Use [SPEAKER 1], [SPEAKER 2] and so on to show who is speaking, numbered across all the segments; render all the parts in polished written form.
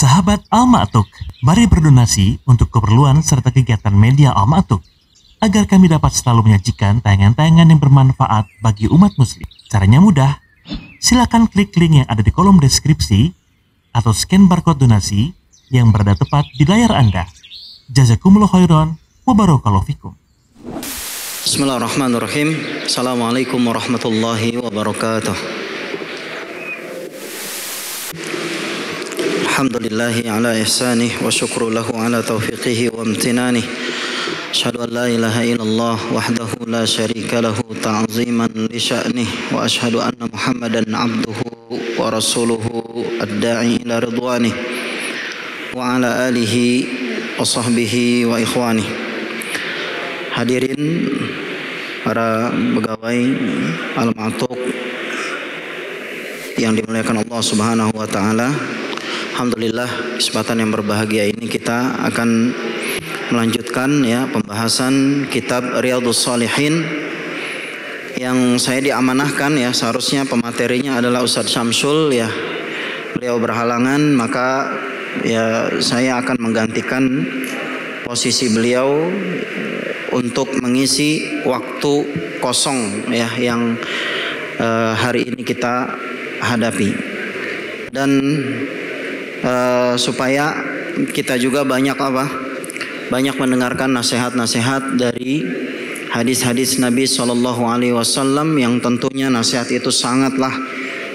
[SPEAKER 1] Sahabat Al-Ma'tuk, mari berdonasi untuk keperluan serta kegiatan media Al-Ma'tuk agar kami dapat selalu menyajikan tayangan-tayangan yang bermanfaat bagi umat muslim. Caranya mudah, silakan klik link yang ada di kolom deskripsi atau scan barcode donasi yang berada tepat di layar Anda. Jazakumullah khairan wa barakallahu fikum.
[SPEAKER 2] Bismillahirrahmanirrahim. Assalamualaikum warahmatullahi wabarakatuh. Alhamdulillahi ala ihsanih wa syukru lahu ala taufiqihi wa amtinanih. Asyhadu an la ilaha illallah wahdahu la syarika lahu ta'ziman li sya'nih wa asyhadu anna Muhammadan abduhu wa rasuluhu ad-da'i ila ridwanih wa ala alihi wa sahbihi wa ikhwanih. Hadirin para pegawai Al-Ma'tuk yang dimuliakan Allah Subhanahu wa taala. Alhamdulillah, kesempatan yang berbahagia ini kita akan melanjutkan ya pembahasan kitab Riyadhus Shalihin yang saya diamanahkan ya, seharusnya pematerinya adalah Ustadz Syamsul ya. Beliau berhalangan, maka ya saya akan menggantikan posisi beliau untuk mengisi waktu kosong ya yang hari ini kita hadapi, dan supaya kita juga banyak mendengarkan nasihat-nasihat dari hadis-hadis Nabi SAW yang tentunya nasihat itu sangatlah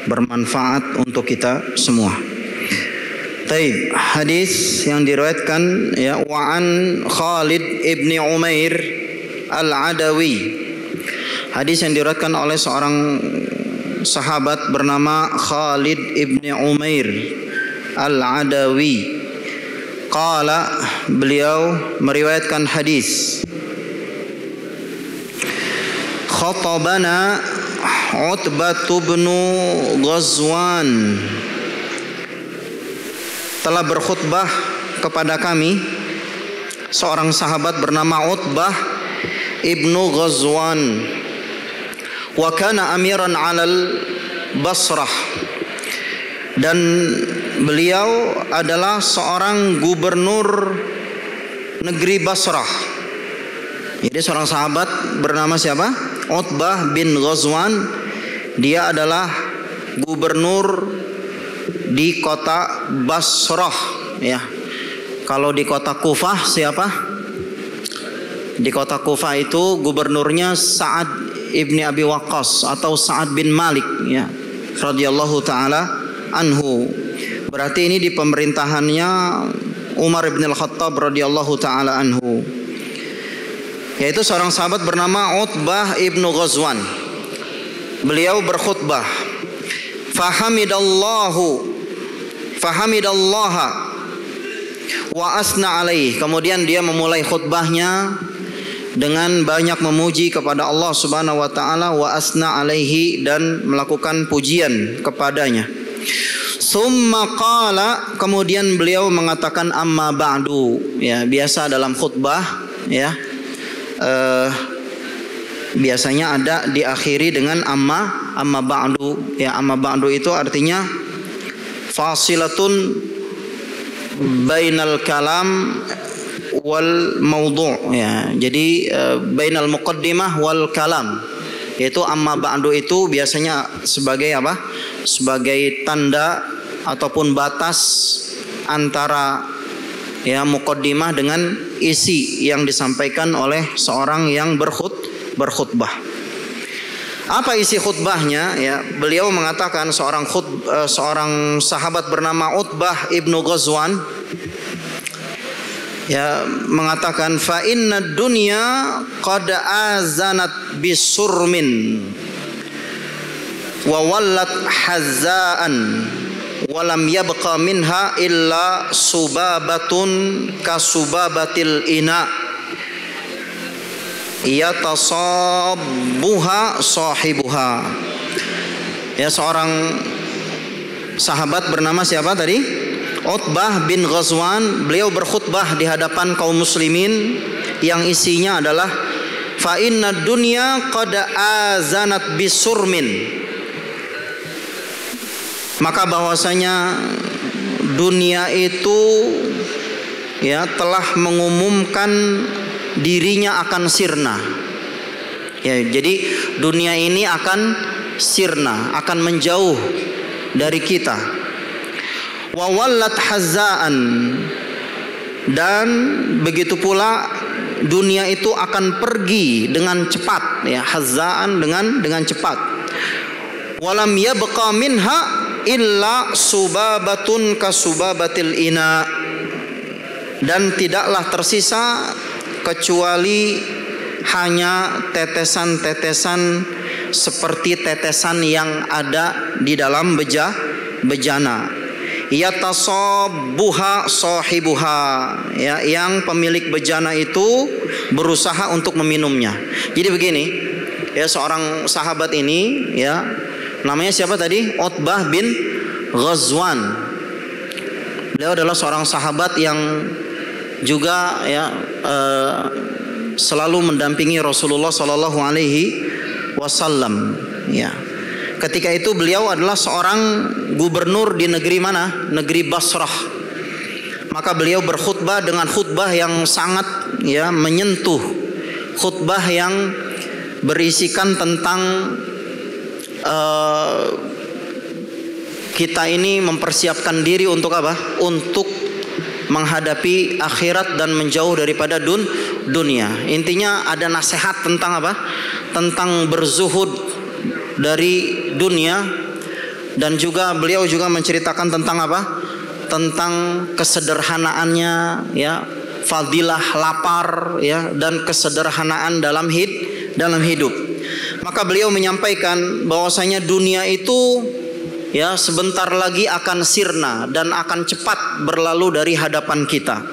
[SPEAKER 2] bermanfaat untuk kita semua. Taib, hadis yang diriwayatkan ya, wa'an Khalid ibni Umair al-Adawi. Hadis yang diriwayatkan oleh seorang sahabat bernama Khalid ibni Umair al-Adawi. Qala, beliau meriwayatkan hadis, khatabana Utbah bin Ghazwan, telah berkhutbah kepada kami seorang sahabat bernama Utbah ibnu Ghazwan, wa kana amiran 'alal Basrah, dan beliau adalah seorang gubernur negeri Basrah. Jadi seorang sahabat bernama siapa? Utbah bin Ghazwan. Dia adalah gubernur di kota Basrah ya. Kalau di kota Kufah siapa? Di kota Kufah itu gubernurnya Sa'ad ibni Abi Waqqas atau Sa'ad bin Malik ya, radhiyallahu taala anhu. Berarti ini di pemerintahannya Umar bin Al-Khattab radhiyallahu taala anhu. Yaitu seorang sahabat bernama Utbah ibnu Ghazwan. Beliau berkhutbah, fahamidallaha wa asna alaih. Kemudian dia memulai khutbahnya dengan banyak memuji kepada Allah Subhanahu wa taala, wa asna alaihi, dan melakukan pujian kepadanya. Summa qala, kemudian beliau mengatakan amma ba'du ya. Biasa dalam khutbah ya, biasanya ada diakhiri dengan amma ba'du ya. Amma ba'du itu artinya fasilatun bainal kalam wal maudhu' ya. Jadi bainal muqaddimah wal kalam, yaitu amma ba'du itu biasanya sebagai apa? Sebagai tanda ataupun batas antara ya muqaddimah dengan isi yang disampaikan oleh seorang yang berkhutbah. Apa isi khutbahnya ya? Beliau mengatakan, seorang sahabat bernama Utbah ibnu Ghazwan ya mengatakan, fa inna dunya qad azanat bisurmin wa wallat hazzaan walam yabqa minha illa subabatun kasubabatil ina yatasabbuha sahibuha. Ya, seorang sahabat bernama siapa tadi? Utbah bin Ghazwan. Beliau berkhutbah di hadapan kaum muslimin yang isinya adalah fa inna dunya qad azanat bisurmin, maka bahwasanya dunia itu ya telah mengumumkan dirinya akan sirna. Ya, jadi dunia ini akan sirna, akan menjauh dari kita. Wa wallat hazzaan, dan begitu pula dunia itu akan pergi dengan cepat, ya, hazzaan dengan cepat. Walam yabqa minha illa subabatun kasubabatil ina, dan tidaklah tersisa kecuali hanya tetesan-tetesan seperti tetesan yang ada di dalam bejana. Yatasabbuha sahibuha, ya, yang pemilik bejana itu berusaha untuk meminumnya. Jadi begini, ya, seorang sahabat ini, ya, namanya siapa tadi? Utbah bin Ghazwan. Beliau adalah seorang sahabat yang juga, ya, selalu mendampingi Rasulullah Shallallahu Alaihi Wasallam. Ya, ketika itu beliau adalah seorang gubernur di negeri mana? Negeri Basrah. Maka beliau berkhutbah dengan khutbah yang sangat, ya, menyentuh, khutbah yang berisikan tentang kita ini mempersiapkan diri untuk apa? Untuk menghadapi akhirat dan menjauh daripada dunia. Intinya ada nasihat tentang apa? Tentang berzuhud dari dunia, dan juga beliau juga menceritakan tentang apa? Tentang kesederhanaannya, ya, fadilah lapar, ya, dan kesederhanaan dalam hidup. Maka beliau menyampaikan bahwasanya dunia itu, ya, sebentar lagi akan sirna dan akan cepat berlalu dari hadapan kita.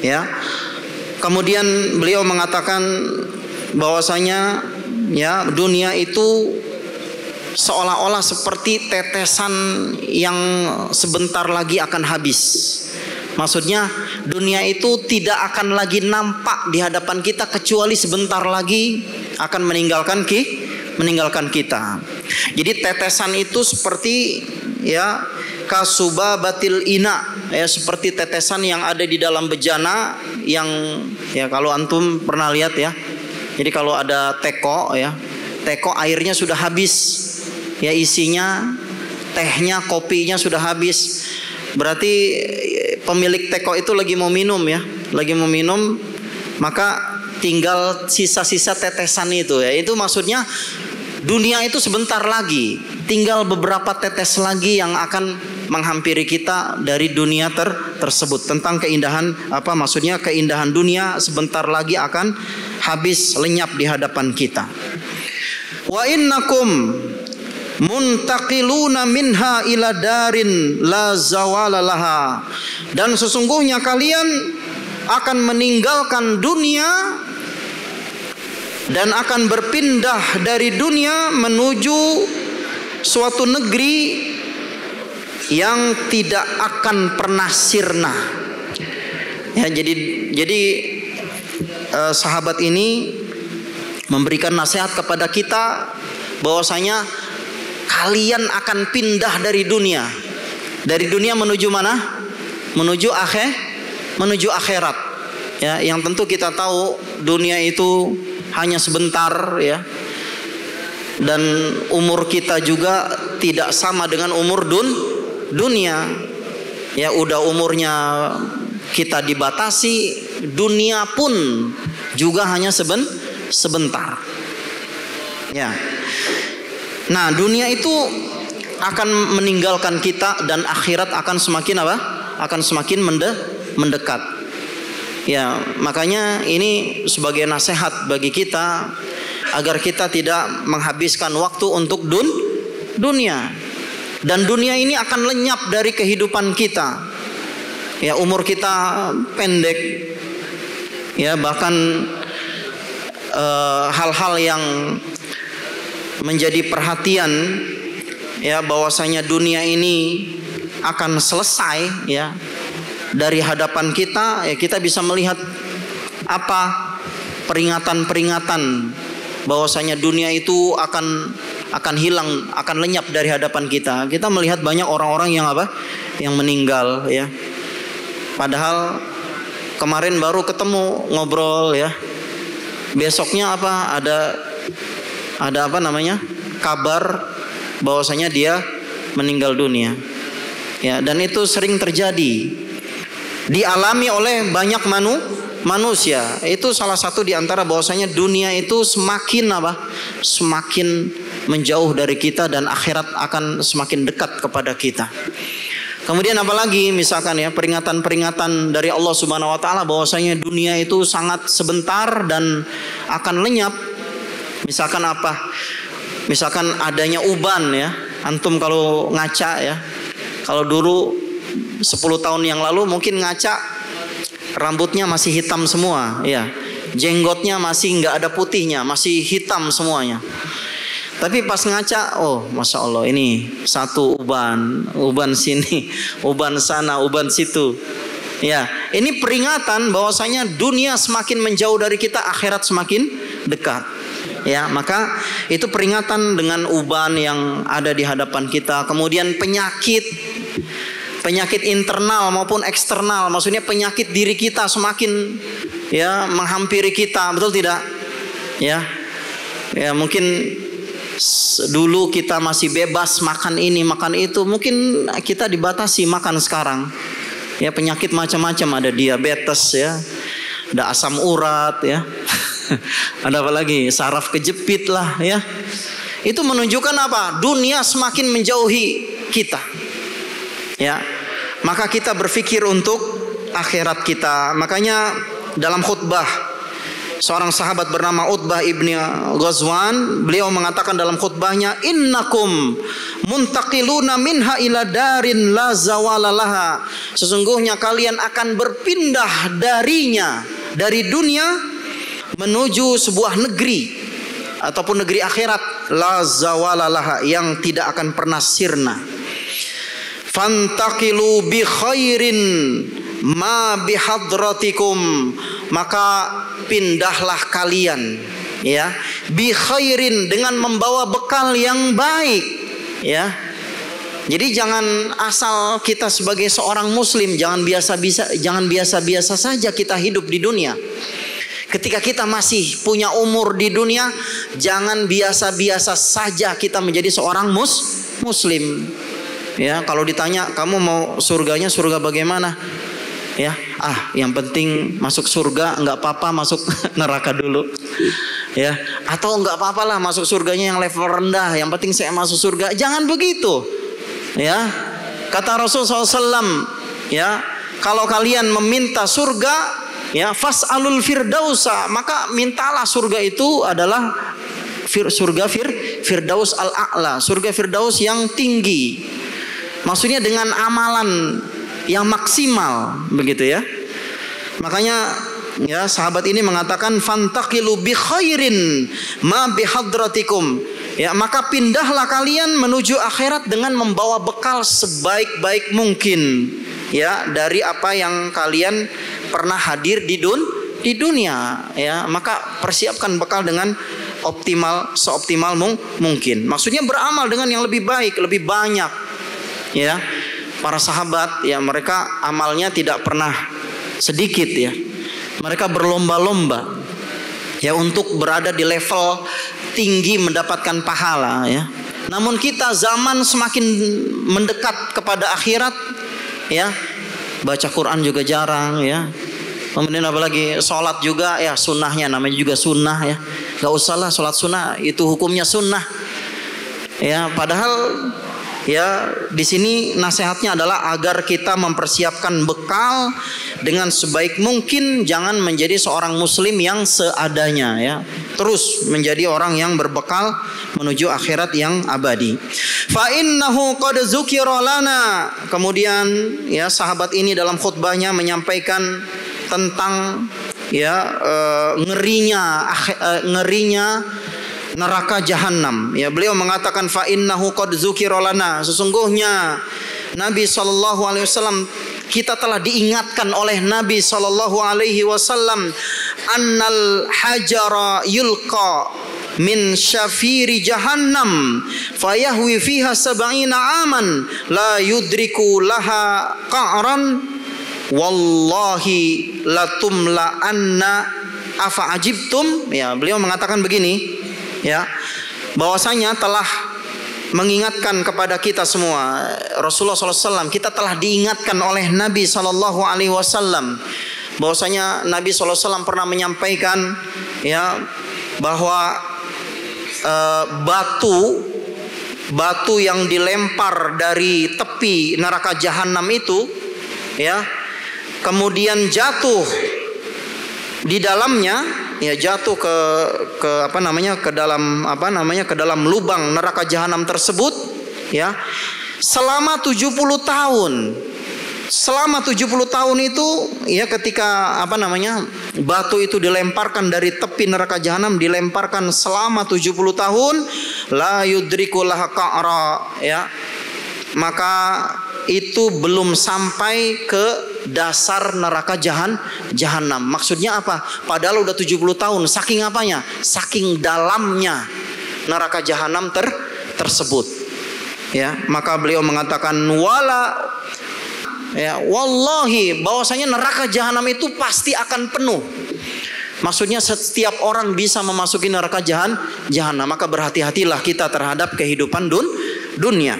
[SPEAKER 2] Ya. Kemudian beliau mengatakan bahwasanya, ya, dunia itu seolah-olah seperti tetesan yang sebentar lagi akan habis. Maksudnya dunia itu tidak akan lagi nampak di hadapan kita kecuali sebentar lagi akan meninggalkan kita. Jadi tetesan itu seperti, ya, kasubabatil ina, ya, seperti tetesan yang ada di dalam bejana yang, ya, kalau antum pernah lihat, ya. Jadi kalau ada teko, ya, teko airnya sudah habis, ya, isinya tehnya, kopinya sudah habis. Berarti pemilik teko itu lagi mau minum, ya, lagi mau minum, maka tinggal sisa-sisa tetesan itu, ya. Itu maksudnya dunia itu sebentar lagi, tinggal beberapa tetes lagi yang akan menghampiri kita dari dunia tersebut. Tentang keindahan apa? Maksudnya keindahan dunia sebentar lagi akan habis, lenyap di hadapan kita. Wa innakum muntaqiluna minha ila darin la zawala laha, dan sesungguhnya kalian akan meninggalkan dunia dan akan berpindah dari dunia menuju suatu negeri yang tidak akan pernah sirna. Ya, jadi sahabat ini memberikan nasihat kepada kita bahwasanya kalian akan pindah dari dunia. Dari dunia menuju mana? Menuju akhirat. Ya, yang tentu kita tahu dunia itu hanya sebentar, ya. Dan umur kita juga tidak sama dengan umur dunia. Ya, udah umurnya kita dibatasi, dunia pun juga hanya sebentar. Ya. Nah, dunia itu akan meninggalkan kita dan akhirat akan semakin apa? Akan semakin mendekat. Ya, makanya ini sebagai nasihat bagi kita agar kita tidak menghabiskan waktu untuk dunia. Dan dunia ini akan lenyap dari kehidupan kita. Ya, umur kita pendek. Ya, bahkan hal-hal yang menjadi perhatian, ya, bahwasanya dunia ini akan selesai, ya, dari hadapan kita. Ya, kita bisa melihat apa peringatan-peringatan bahwasanya dunia itu akan hilang, akan lenyap dari hadapan kita. Kita melihat banyak orang-orang yang apa? yang meninggal ya. Padahal kemarin baru ketemu ngobrol ya. Besoknya apa? Ada apa namanya? Kabar bahwasanya dia meninggal dunia. Ya, dan itu sering terjadi. Dialami oleh banyak manusia. Itu salah satu di antara bahwasanya dunia itu semakin apa? Semakin menjauh dari kita dan akhirat akan semakin dekat kepada kita. Kemudian apalagi misalkan ya peringatan-peringatan dari Allah Subhanahu wa taala bahwasanya dunia itu sangat sebentar dan akan lenyap. Misalkan apa? Misalkan adanya uban ya. Antum kalau ngaca ya. Kalau dulu 10 tahun yang lalu mungkin ngaca rambutnya masih hitam semua ya. Jenggotnya masih nggak ada putihnya, masih hitam semuanya. Tapi pas ngaca, oh Masya Allah ini satu uban sini, uban sana, uban situ. Ya, ini peringatan bahwasanya dunia semakin menjauh dari kita, akhirat semakin dekat. Ya, maka itu peringatan dengan uban yang ada di hadapan kita. Kemudian penyakit internal maupun eksternal, maksudnya penyakit diri kita semakin ya menghampiri kita, betul tidak? Ya, mungkin dulu kita masih bebas makan ini makan itu, mungkin kita dibatasi makan sekarang. Ya, penyakit macam-macam, ada diabetes ya, ada asam urat ya, ada apa lagi, saraf kejepit lah ya. Itu menunjukkan apa? Dunia semakin menjauhi kita. Ya, maka kita berpikir untuk akhirat kita. Makanya dalam khutbah seorang sahabat bernama Utbah ibni Ghazwan, beliau mengatakan dalam khutbahnya, innakum muntaqiluna minha ila darin la zawalalaha. Sesungguhnya kalian akan berpindah darinya, dari dunia menuju sebuah negeri ataupun negeri akhirat, la zawalalaha, yang tidak akan pernah sirna. Fantaqilu bi khairin ma bihadratikum, maka pindahlah kalian ya, bi khairin, dengan membawa bekal yang baik ya. Jadi jangan asal kita sebagai seorang muslim jangan biasa-biasa saja kita hidup di dunia. Ketika kita masih punya umur di dunia, jangan biasa-biasa saja kita menjadi seorang muslim. Ya, kalau ditanya kamu mau surganya surga bagaimana? Ya, yang penting masuk surga, nggak apa-apa masuk neraka dulu. Ya, atau nggak apa-apa lah masuk surganya yang level rendah, yang penting saya masuk surga. Jangan begitu. Ya, kata Rasulullah SAW, ya, kalau kalian meminta surga, ya, fas'alul firdausa, maka mintalah surga itu adalah surga firdaus al-a'la, surga firdaus yang tinggi. Maksudnya dengan amalan yang maksimal, begitu ya. Makanya ya sahabat ini mengatakan fantaqilu bi khairin ma bihadratikum. Ya, maka pindahlah kalian menuju akhirat dengan membawa bekal sebaik-baik mungkin ya dari apa yang kalian pernah hadir di dunia ya. Maka persiapkan bekal dengan seoptimal mungkin. Maksudnya beramal dengan yang lebih baik, lebih banyak. Ya, para sahabat ya, mereka amalnya tidak pernah sedikit ya. Mereka berlomba-lomba ya untuk berada di level tinggi mendapatkan pahala ya. Namun kita zaman semakin mendekat kepada akhirat ya, baca Quran juga jarang ya. Kemudian apalagi sholat juga ya, sunnahnya namanya juga sunnah ya. Gak usah lah sholat sunnah, itu hukumnya sunnah ya. Padahal ya, di sini nasihatnya adalah agar kita mempersiapkan bekal dengan sebaik mungkin, jangan menjadi seorang muslim yang seadanya ya. Terus menjadi orang yang berbekal menuju akhirat yang abadi. Fa innahu qad dzukira lana. Kemudian ya sahabat ini dalam khutbahnya menyampaikan tentang ya ngerinya neraka jahanam ya. Beliau mengatakan fa innahu qad dzukira lana, sesungguhnya Nabi SAW, kita telah diingatkan oleh Nabi SAW, annal hajara yulqa min syafiri jahannam fayahwi fiha sab'ina aman la yudriku laha qa'ran wallahi latumla anna afa ajibtum. Ya, beliau mengatakan begini, ya, bahwasanya telah mengingatkan kepada kita semua, Rasulullah SAW, kita telah diingatkan oleh Nabi SAW bahwasanya Nabi SAW pernah menyampaikan, ya, bahwa batu yang dilempar dari tepi neraka jahanam itu, ya, kemudian jatuh di dalamnya, ya, jatuh ke dalam lubang neraka jahanam tersebut, ya, selama 70 tahun. Selama 70 tahun itu, ya, ketika batu itu dilemparkan dari tepi neraka jahanam, dilemparkan selama 70 tahun, la yudrikul qa'ra, ya, maka itu belum sampai ke dasar neraka jahanam. Maksudnya apa? Padahal udah 70 tahun. Saking apanya? Saking dalamnya neraka jahanam tersebut. Ya, maka beliau mengatakan wallahi, bahwasanya neraka jahanam itu pasti akan penuh. Maksudnya setiap orang bisa memasuki neraka jahanam. Maka berhati-hatilah kita terhadap kehidupan dunia.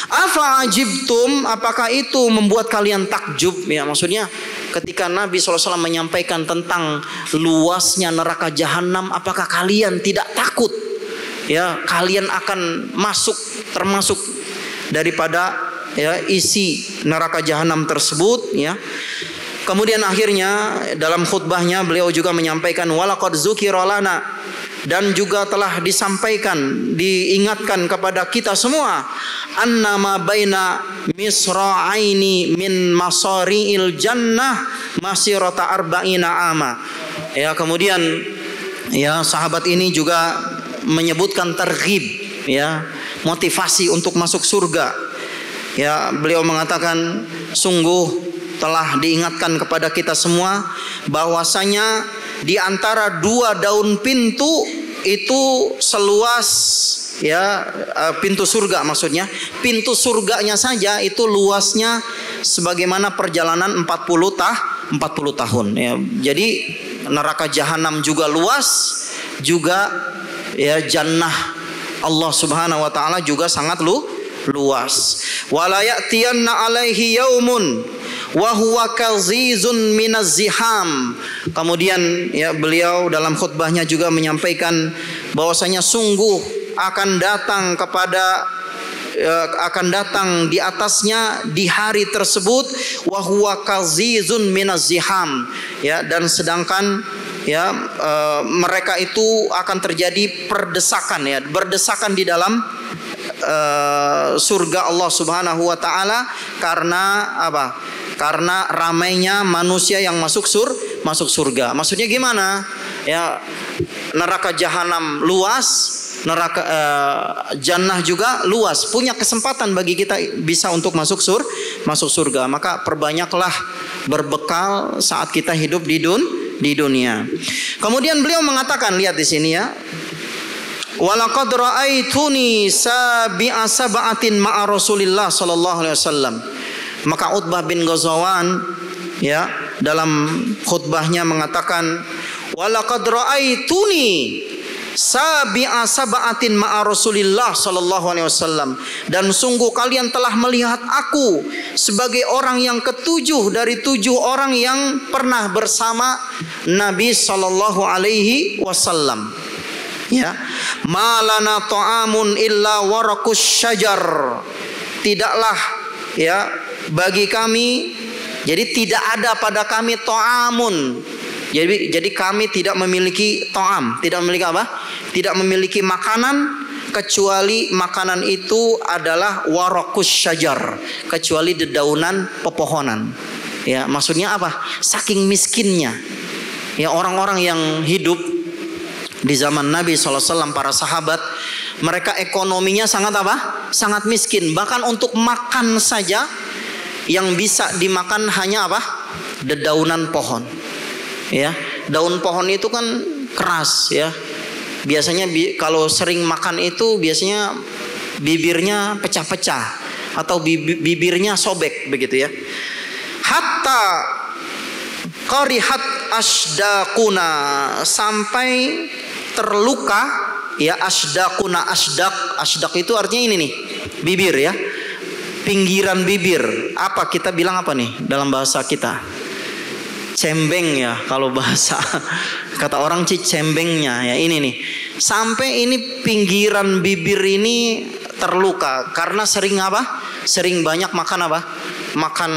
[SPEAKER 2] Afa ajibtum, apakah itu membuat kalian takjub? Ya, maksudnya ketika Nabi SAW menyampaikan tentang luasnya neraka jahanam, apakah kalian tidak takut? Ya, kalian akan termasuk daripada, ya, isi neraka jahanam tersebut, ya. Kemudian akhirnya dalam khutbahnya beliau juga menyampaikan walaqad dzukira lana, dan juga telah disampaikan, diingatkan kepada kita semua, annama baina misra'aini min masari'il jannah masirata arba'ina ama. Ya, kemudian, ya, sahabat ini juga menyebutkan targhib, ya, motivasi untuk masuk surga. Ya, beliau mengatakan sungguh telah diingatkan kepada kita semua bahwasanya di antara dua daun pintu itu seluas, ya, pintu surga, maksudnya pintu surganya saja itu luasnya sebagaimana perjalanan 40 tahun, ya. Jadi neraka jahanam juga luas, juga, ya, jannah Allah Subhanahu wa taala juga sangat luas. Wala ya'tiyanna alaihi yaumun wa huwa kazizun minaz ziham. Kemudian, ya, beliau dalam khutbahnya juga menyampaikan bahwasanya sungguh akan datang di atasnya di hari tersebut wa huwa kazizun minaz ziham, ya, dan sedangkan, ya, mereka itu akan terjadi perdesakan, ya, berdesakan di dalam surga Allah Subhanahu wa taala. Karena apa? Karena ramainya manusia yang masuk surga. Maksudnya gimana? Ya, neraka jahanam luas, neraka jannah juga luas, punya kesempatan bagi kita bisa untuk masuk surga. Maka perbanyaklah berbekal saat kita hidup di dunia. Kemudian beliau mengatakan, lihat di sini, ya, walaqad ra'aituni sabi'a sab'atin ma'a Rasulillah sallallahu alaihi wasallam. Maka Utbah bin Ghazwan, ya, dalam khutbahnya mengatakan walaqad ra'aituni sabi'a sab'atin ma'a Rasulillah sallallahu alaihi wasallam, dan sungguh kalian telah melihat aku sebagai orang yang ketujuh dari 7 orang yang pernah bersama Nabi sallallahu alaihi wasallam. Ya, malana ta'amun illa warakus syajar. Tidaklah, ya, bagi kami, jadi tidak ada pada kami ta'amun. Jadi kami tidak memiliki ta'am, tidak memiliki apa? Tidak memiliki makanan kecuali makanan itu adalah warakus syajar, kecuali dedaunan pepohonan. Ya, maksudnya apa? Saking miskinnya, ya, orang-orang yang hidup di zaman Nabi SAW, para sahabat, mereka ekonominya sangat apa? Sangat miskin. Bahkan untuk makan saja yang bisa dimakan hanya apa? Dedaunan pohon. Ya, daun pohon itu kan keras, ya. Biasanya kalau sering makan itu biasanya bibirnya pecah-pecah atau bibirnya sobek begitu ya. Hatta qarihat asdaquna, sampai terluka ya asdaquna. Asdaq itu artinya ini nih, bibir ya, pinggiran bibir. Apa kita bilang apa nih dalam bahasa kita? Cembeng ya kalau bahasa kata orang cembengnya ya, ini nih. Sampai ini pinggiran bibir ini terluka karena sering apa? Sering banyak makan apa? Makan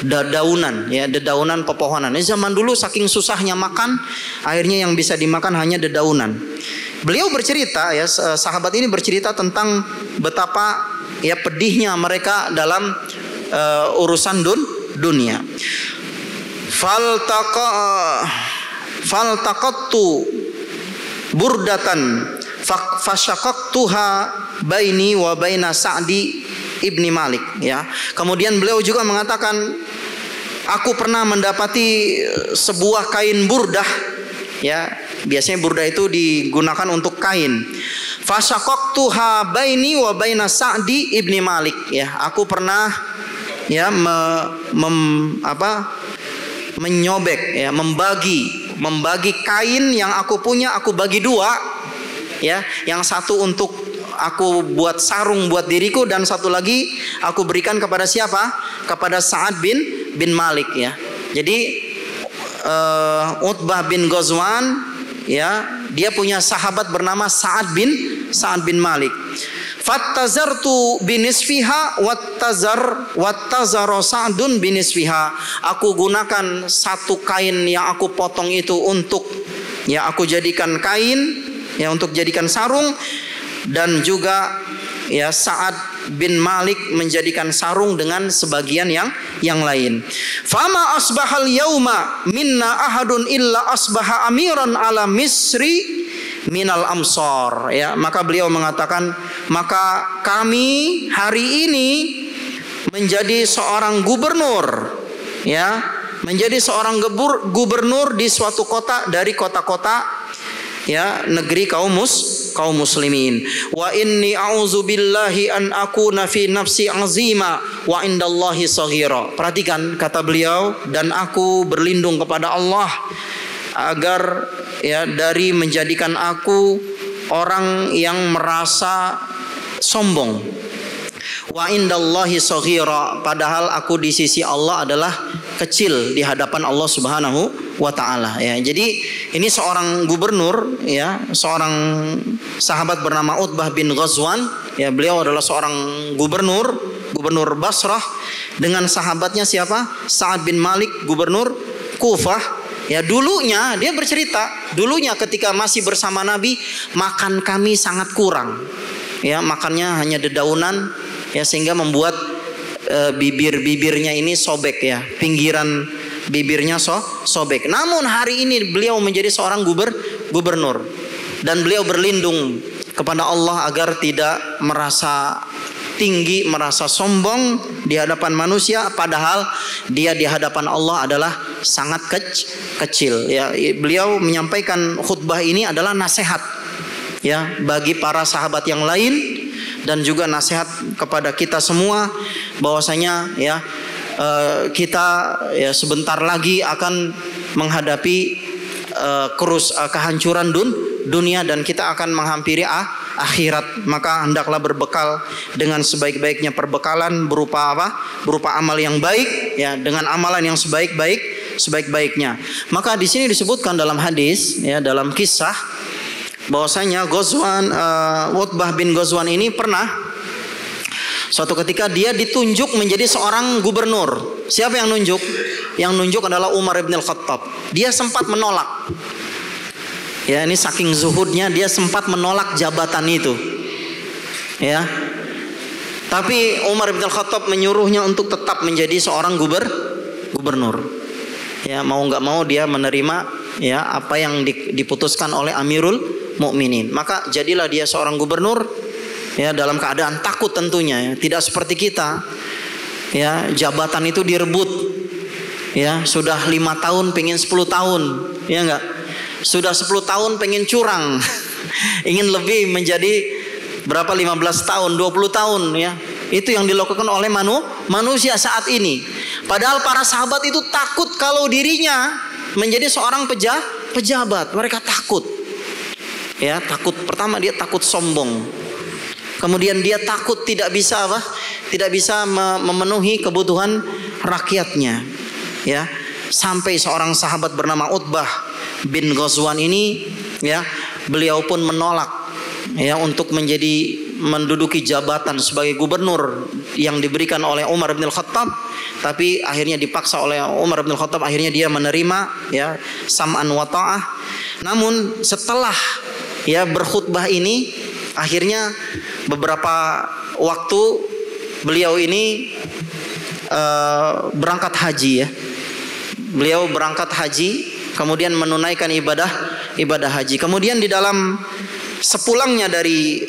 [SPEAKER 2] dedaunan ya, dedaunan pepohonan. Ini zaman dulu saking susahnya makan, akhirnya yang bisa dimakan hanya dedaunan. Beliau bercerita ya, sahabat ini bercerita tentang betapa ya pedihnya mereka dalam urusan dunia. Faltaqattu burdatan fashaqaqtuha baini wa baina Sa'di ibni Malik ya. Kemudian beliau juga mengatakan, aku pernah mendapati sebuah kain burdah ya. Biasanya burdah itu digunakan untuk kain. Fashaqaqtuha baini wa baina Sa'di ibni Malik ya. Aku pernah ya menyobek ya, membagi kain yang aku punya, aku bagi dua ya. Yang satu untuk aku buat sarung buat diriku, dan satu lagi aku berikan kepada siapa? Kepada Sa'ad bin Malik ya. Jadi Utbah bin Ghazwan ya, dia punya sahabat bernama Sa'ad bin Malik. Fattazartu binisfiha wattazara Sa'dun binisfiha. Aku gunakan satu kain yang aku potong itu untuk ya aku jadikan kain ya, untuk jadikan sarung, dan juga ya Sa'ad bin Malik menjadikan sarung dengan sebagian yang lain. Fama asbahal yauma minna ahadun illa asbaha amiran ala Misri minal amsor ya. Maka beliau mengatakan, maka kami hari ini menjadi seorang gubernur ya, menjadi seorang gubernur di suatu kota dari kota-kota ya negeri kaum muslimin. Wa inni a'udzubillahi an akuna fi nafsi azima wa indallahi saghira. Perhatikan kata beliau, dan aku berlindung kepada Allah agar ya dari menjadikan aku orang yang merasa sombong. Wa indallahi saghira, padahal aku di sisi Allah adalah kecil di hadapan Allah Subhanahu wa taala ya. Jadi ini seorang gubernur ya, seorang sahabat bernama Utbah bin Ghazwan ya. Beliau adalah seorang gubernur Basrah dengan sahabatnya siapa? Sa'ad bin Malik, gubernur Kufah. Ya, dulunya dia bercerita, dulunya ketika masih bersama Nabi, makan kami sangat kurang. Ya, makannya hanya dedaunan ya, sehingga membuat bibirnya ini sobek ya, pinggiran bibirnya sobek. Namun hari ini beliau menjadi seorang gubernur, dan beliau berlindung kepada Allah agar tidak merasa tinggi, merasa sombong di hadapan manusia, padahal dia di hadapan Allah adalah sangat kecil ya. Beliau menyampaikan khutbah ini adalah nasihat ya bagi para sahabat yang lain, dan juga nasihat kepada kita semua bahwasanya ya kita ya sebentar lagi akan menghadapi kehancuran dunia, dan kita akan menghampiri akhirat. Maka hendaklah berbekal dengan sebaik-baiknya perbekalan berupa apa? Berupa amal yang baik ya, dengan amalan yang sebaik-baiknya. Maka di sini disebutkan dalam hadis ya, dalam kisah bahwasanya Utbah bin Ghazwan ini pernah suatu ketika dia ditunjuk menjadi seorang gubernur. Siapa yang nunjuk? Yang nunjuk adalah Umar bin Al-Khattab. Dia sempat menolak. Ya, ini saking zuhudnya dia sempat menolak jabatan itu. Ya. Tapi Umar bin Al-Khattab menyuruhnya untuk tetap menjadi seorang gubernur. Ya, mau nggak mau dia menerima ya apa yang diputuskan oleh Amirul Mukminin. Maka jadilah dia seorang gubernur ya, dalam keadaan takut tentunya ya. Tidak seperti kita ya, jabatan itu direbut ya, sudah 5 tahun pengen 10 tahun ya enggak. Sudah 10 tahun pengen curang. Ingin lebih menjadi berapa, 15 tahun, 20 tahun ya. Itu yang dilakukan oleh manusia saat ini. Padahal para sahabat itu takut kalau dirinya menjadi seorang pejabat. Mereka takut. Ya, takut. Pertama dia takut sombong. Kemudian dia takut tidak bisa apa? Tidak bisa memenuhi kebutuhan rakyatnya. Ya. Sampai seorang sahabat bernama Utbah bin Ghazwan ini ya, beliau pun menolak ya untuk menduduki jabatan sebagai gubernur yang diberikan oleh Umar bin Khattab, tapi akhirnya dipaksa oleh Umar bin Khattab, akhirnya dia menerima ya, sam'an wa ta'ah. Namun setelah ya berkhutbah ini, akhirnya beberapa waktu beliau ini berangkat haji ya. Beliau berangkat haji, kemudian menunaikan ibadah haji. Kemudian di dalam sepulangnya dari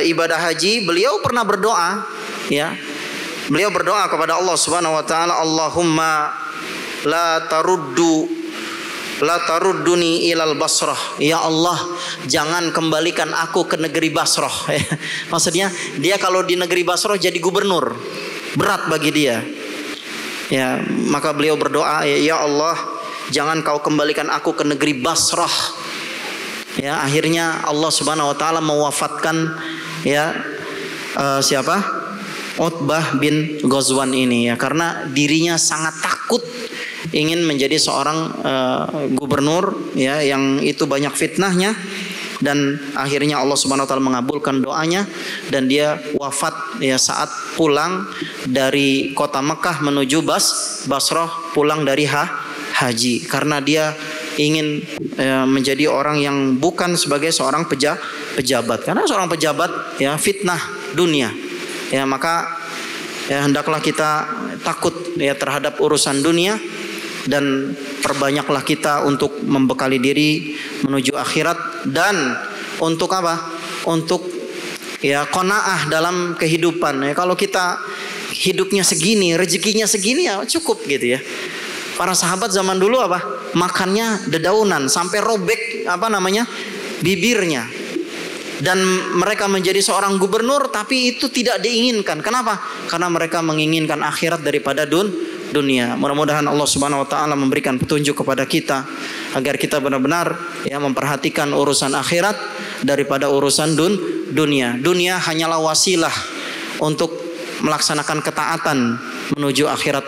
[SPEAKER 2] ibadah haji, beliau pernah berdoa, ya. Beliau berdoa kepada Allah Subhanahu wa taala, Allahumma la tarudduni ilal Basrah. Ya Allah, jangan kembalikan aku ke negeri Basrah. Maksudnya dia kalau di negeri Basrah jadi gubernur, berat bagi dia. Ya, maka beliau berdoa, ya Allah, jangan kau kembalikan aku ke negeri Basrah. Ya, akhirnya Allah Subhanahu wa taala mewafatkan ya siapa? Utbah bin Ghazwan ini ya, karena dirinya sangat takut ingin menjadi seorang gubernur ya, yang itu banyak fitnahnya. Dan akhirnya Allah Subhanahu wa taala mengabulkan doanya dan dia wafat ya saat pulang dari kota Mekah menuju Basrah, pulang dari haji, karena dia ingin menjadi orang yang bukan sebagai seorang pejabat. Karena seorang pejabat ya fitnah dunia. Ya, maka ya hendaklah kita takut ya terhadap urusan dunia, dan perbanyaklah kita untuk membekali diri menuju akhirat, dan untuk apa? Untuk ya qanaah dalam kehidupan. Ya, kalau kita hidupnya segini, rezekinya segini ya cukup gitu ya. Para sahabat zaman dulu apa? Makannya dedaunan sampai robek bibirnya. Dan mereka menjadi seorang gubernur, tapi itu tidak diinginkan. Kenapa? Karena mereka menginginkan akhirat daripada dunia. Mudah-mudahan Allah Subhanahu wa taala memberikan petunjuk kepada kita agar kita benar-benar ya memperhatikan urusan akhirat daripada urusan dunia. Dunia hanyalah wasilah untuk melaksanakan ketaatan menuju akhirat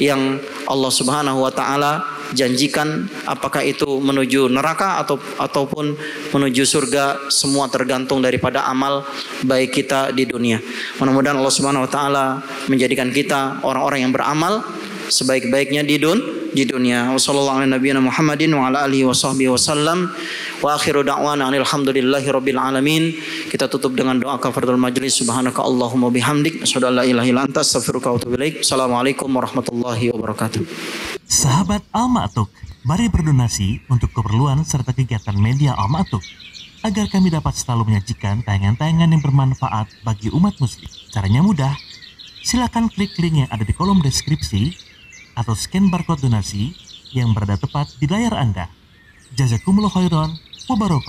[SPEAKER 2] yang Allah Subhanahu wa taala janjikan. Apakah itu menuju neraka ataupun menuju surga, semua tergantung daripada amal baik kita di dunia. Mudah-mudahan Allah Subhanahu wa taala menjadikan kita orang-orang yang beramal sebaik-baiknya di dunia. Wassallallahu ala nabiyina Muhammadin wa ala alihi wa sahbihi wasallam. Wa akhiru da'wana alhamdulillahi rabbil alamin. Kita tutup dengan doa kafaratul majlis. Subhanaka Allahumma bihamdik, asyhadu an la ilaha illa anta, astaghfiruka wa atubu ilaik. Assalamualaikum warahmatullahi wabarakatuh.
[SPEAKER 1] Sahabat Al-Ma'tuk, mari berdonasi untuk keperluan serta kegiatan media Al-Ma'tuk agar kami dapat selalu menyajikan tayangan-tayangan yang bermanfaat bagi umat muslim. Caranya mudah. Silakan klik link yang ada di kolom deskripsi atau scan barcode donasi yang berada tepat di layar Anda. Jazakumullah khairan wa barakatuh.